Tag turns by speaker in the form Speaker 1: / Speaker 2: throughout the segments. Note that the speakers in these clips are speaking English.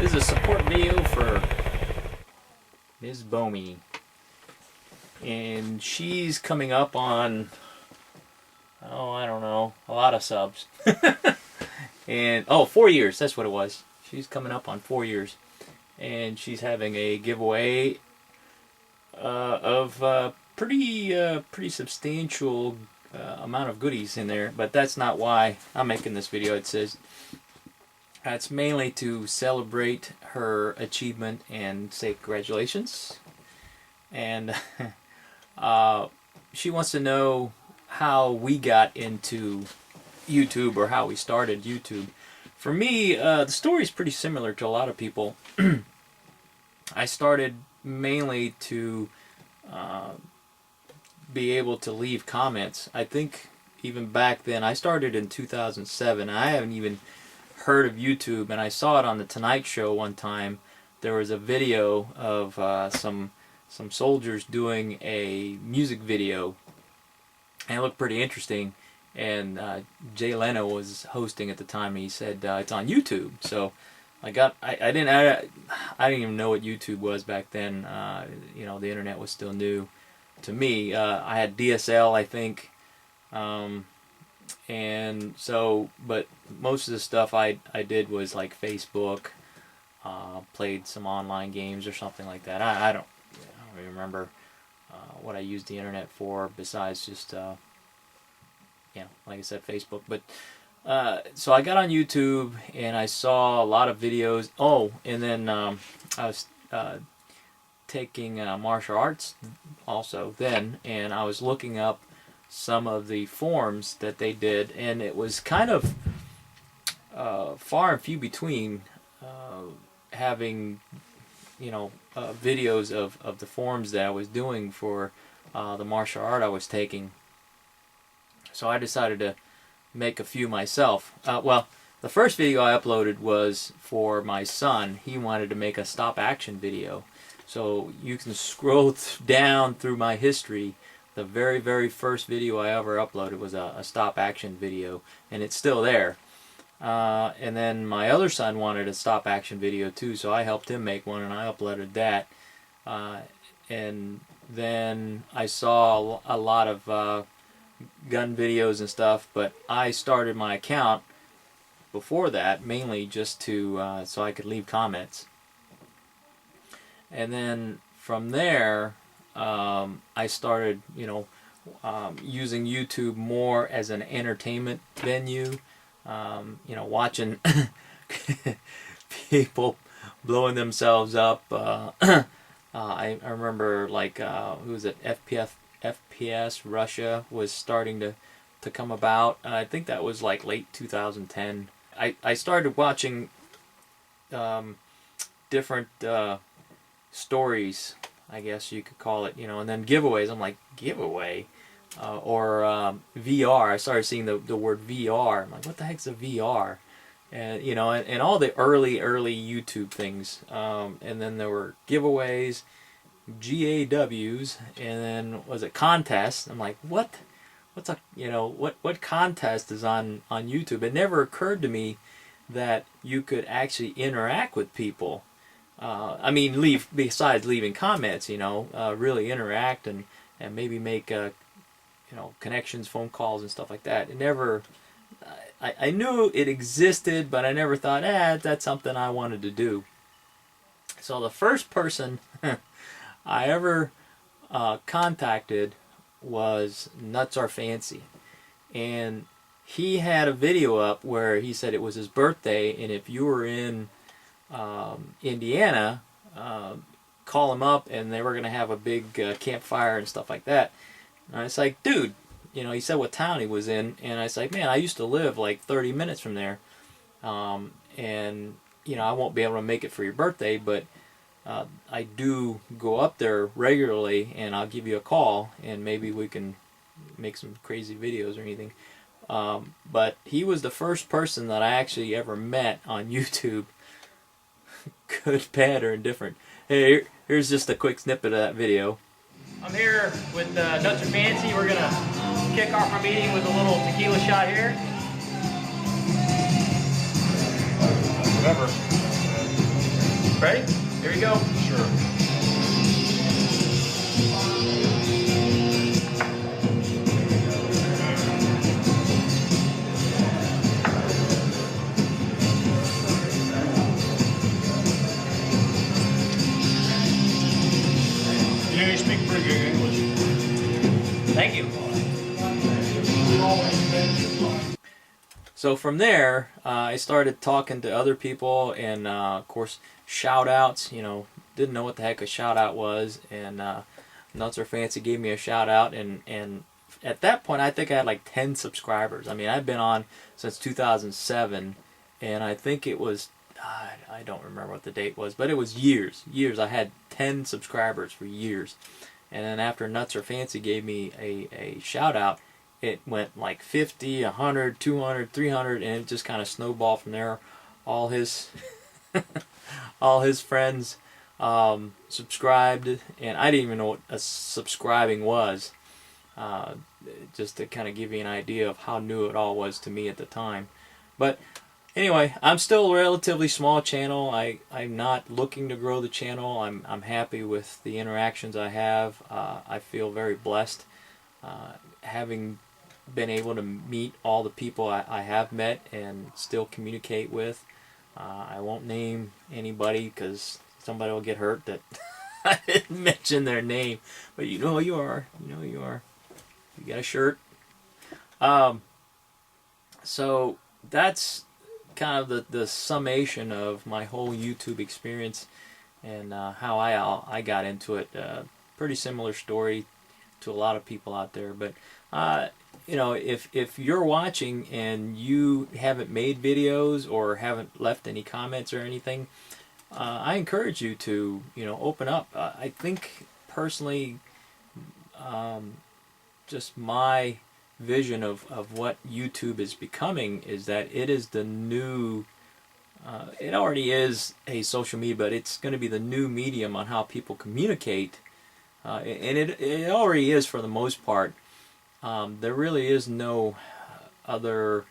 Speaker 1: This is a support video for MzBomey, and she's coming up on, oh, I don't know, a lot of subs. And 4 years, that's what it was. She's coming up on 4 years, and she's having a giveaway of pretty substantial amount of goodies in there. But that's not why I'm making this video. It says it's mainly to celebrate her achievement and say congratulations. And she wants to know how we got into YouTube, or how we started YouTube. For me, the story is pretty similar to a lot of people. I started mainly to be able to leave comments. I think even back then, I started in 2007. I haven't even heard of YouTube, and I saw it on the Tonight Show one time. There was a video of some soldiers doing a music video, and it looked pretty interesting. And Jay Leno was hosting at the time, and he said it's on YouTube. So I didn't even know what YouTube was back then. You know, the internet was still new to me. I had DSL, I think, and so, but most of the stuff I did was like Facebook, played some online games or something like that. I don't really remember what I used the internet for besides just like I said, Facebook. But so I got on YouTube and I saw a lot of videos. Oh, and then I was taking martial arts also then, and I was looking up some of the forms that they did, and it was kind of far and few between having videos of the forms that I was doing for the martial art I was taking. So I decided to make a few myself. Well, the first video I uploaded was for my son. He wanted to make a stop action video. So you can scroll down through my history. The very first video I ever uploaded was a stop action video, and it's still there. And then my other son wanted a stop action video too, so I helped him make one, and I uploaded that. And then I saw a lot of gun videos and stuff, but I started my account before that mainly just to so I could leave comments. And then from there I started using YouTube more as an entertainment venue, watching people blowing themselves up. I remember, like, who was it, FPS Russia was starting to come about. I think that was like late 2010. I started watching different stories, I guess you could call it, and then giveaways. I'm like, giveaway? Or VR. I started seeing the word VR. I'm like, what the heck's a VR? And and all the early YouTube things. And then there were giveaways, GAWs, and then was it contests? I'm like, what's a what contest is on YouTube? It never occurred to me that you could actually interact with people. I mean, besides leaving comments, really interact and maybe make connections, phone calls, and stuff like that. It never. I knew it existed, but I never thought, that's something I wanted to do. So the first person I ever contacted was Nuts Are Fancy, and he had a video up where he said it was his birthday, and if you were in Indiana, call him up, and they were going to have a big campfire and stuff like that. And I was like, dude, he said what town he was in, and I was like, man, I used to live like 30 minutes from there, and I won't be able to make it for your birthday, but I do go up there regularly, and I'll give you a call, and maybe we can make some crazy videos or anything. But he was the first person that I actually ever met on YouTube, good, bad, or indifferent. Hey, here's just a quick snippet of that video. I'm here with Nuts Are Fancy. We're going to kick off our meeting with a little tequila shot here. Whatever. Ready? Here we go.
Speaker 2: Sure. You speak pretty good English.
Speaker 1: Thank you. So from there, I started talking to other people, and of course, shout outs. You know, didn't know what the heck a shout out was, and Nuts Are Fancy gave me a shout out, and at that point, I think I had like 10 subscribers. I mean, I've been on since 2007, and I think it was, I don't remember what the date was, but it was years. I had 10 subscribers for years. And then after Nuts Are Fancy gave me a shout out, it went like 50, 100, 200, 300, and it just kind of snowballed from there. All his all his friends subscribed, and I didn't even know what a subscribing was. Just to kind of give you an idea of how new it all was to me at the time. But anyway, I'm still a relatively small channel. I'm not looking to grow the channel. I'm happy with the interactions I have. I feel very blessed having been able to meet all the people I have met and still communicate with. I won't name anybody because somebody will get hurt that I didn't mention their name. But you know who you are. You know who you are. You got a shirt. So that's kind of the summation of my whole YouTube experience and how I got into it. Pretty similar story to a lot of people out there, but you know, if you're watching and you haven't made videos or haven't left any comments or anything, I encourage you to, you know, open up. I think personally, just my vision of what YouTube is becoming is that it is the new, it already is a social media, but it's going to be the new medium on how people communicate, and it already is for the most part. There really is no other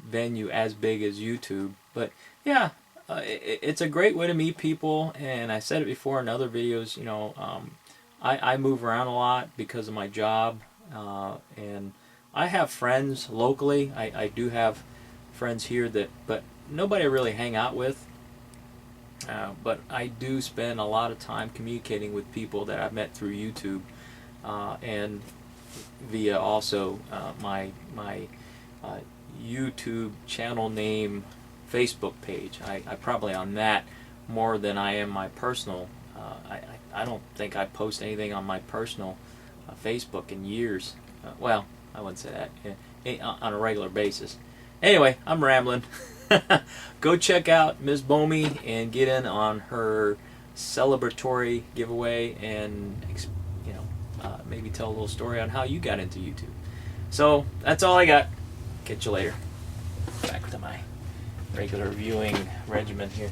Speaker 1: venue as big as YouTube, but yeah, it's a great way to meet people, and I said it before in other videos, you know, I move around a lot because of my job, and I have friends locally. I do have friends here but nobody I really hang out with. But I do spend a lot of time communicating with people that I've met through YouTube, and via also my YouTube channel name Facebook page. I probably on that more than I am my personal. I don't think I post anything on my personal Facebook in years. Well, I wouldn't say that, on a regular basis. Anyway, I'm rambling. Go check out MzBomey and get in on her celebratory giveaway, and you know, maybe tell a little story on how you got into YouTube. So that's all I got. Catch you later. Back to my regular viewing regimen here.